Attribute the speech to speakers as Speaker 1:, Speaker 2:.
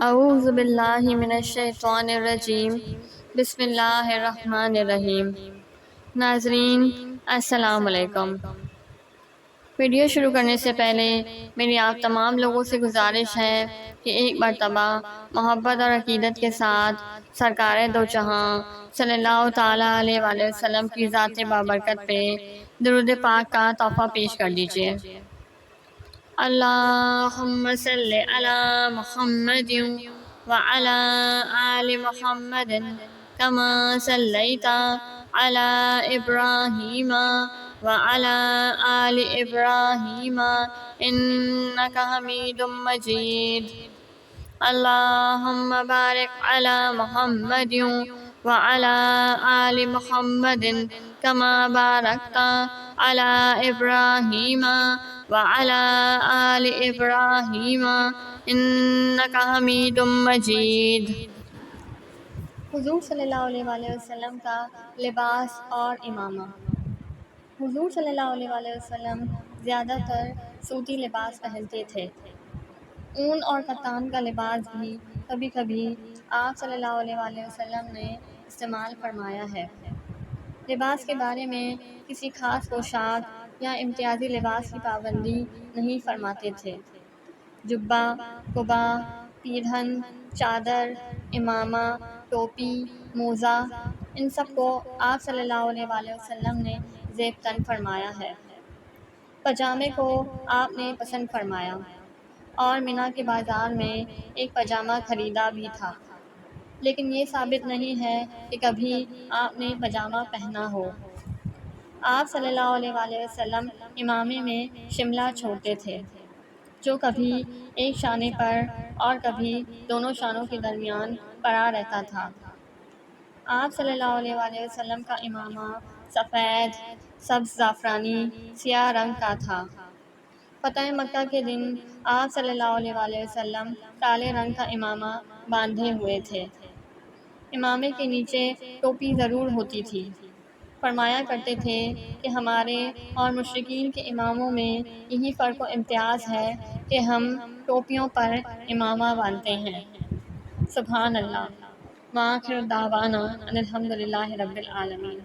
Speaker 1: اعوذ باللہ من الشیطان الرجیم بسم اللہ الرحمن الرحیم۔ ناظرین السلام علیکم۔ ویڈیو شروع کرنے سے پہلے میری آپ تمام لوگوں سے گزارش ہے کہ ایک مرتبہ محبت اور عقیدت کے ساتھ سرکار دو جہاں صلی اللہ تعالیٰ علیہ وآلہ وسلم کی ذات بابرکت پہ درود پاک کا تحفہ پیش کر دیجیے۔ اللہم صلی علی محمد وعلی آل محمد کما صلیت علی ابراہیم وعلی آل ابراہیم انک حمید مجید۔ اللہم بارک علی محمد وعلی آل محمد کما بارکت علی ابراہیم وعلی آل ابراہیم انک حمید مجید۔ حضور صلی اللہ علیہ وآلہ وسلم کا لباس اور امامہ۔ حضور صلی اللہ علیہ وآلہ وسلم زیادہ تر سوتی لباس پہنتے تھے۔ اون اور کتان کا لباس بھی کبھی کبھی آپ صلی اللہ علیہ وآلہ وسلم نے استعمال فرمایا ہے۔ لباس کے بارے میں کسی خاص پوشاک یا امتیازی لباس کی پابندی نہیں فرماتے تھے۔ جبہ، قبا، پیرہن، چادر، امامہ، ٹوپی، موزہ، ان سب کو آپ صلی اللہ علیہ وآلہ وسلم نے زیب تن فرمایا ہے۔ پاجامے کو آپ نے پسند فرمایا اور منا کے بازار میں ایک پاجامہ خریدا بھی تھا، لیکن یہ ثابت نہیں ہے کہ کبھی آپ نے پاجامہ پہنا ہو۔ آپ صلی اللہ علیہ وآلہ وسلم امامے میں شملہ چھوڑتے تھے، جو کبھی ایک شانے پر اور کبھی دونوں شانوں کے درمیان پڑا رہتا تھا۔ آپ صلی اللہ علیہ وآلہ وسلم کا امامہ سفید، سبز زعفرانی، سیاہ رنگ کا تھا۔ فتح مکہ کے دن آپ صلی اللہ علیہ وآلہ وسلم کالے رنگ کا امامہ باندھے ہوئے تھے۔ امامے کے نیچے ٹوپی ضرور ہوتی تھی۔ فرمایا کرتے تھے کہ ہمارے اور مشرکین کے اماموں میں یہی فرق و امتیاز ہے کہ ہم ٹوپیوں پر امامہ باندھتے ہیں۔ سبحان اللہ۔ وآخر دعوانا ان الحمد للہ رب العالمین۔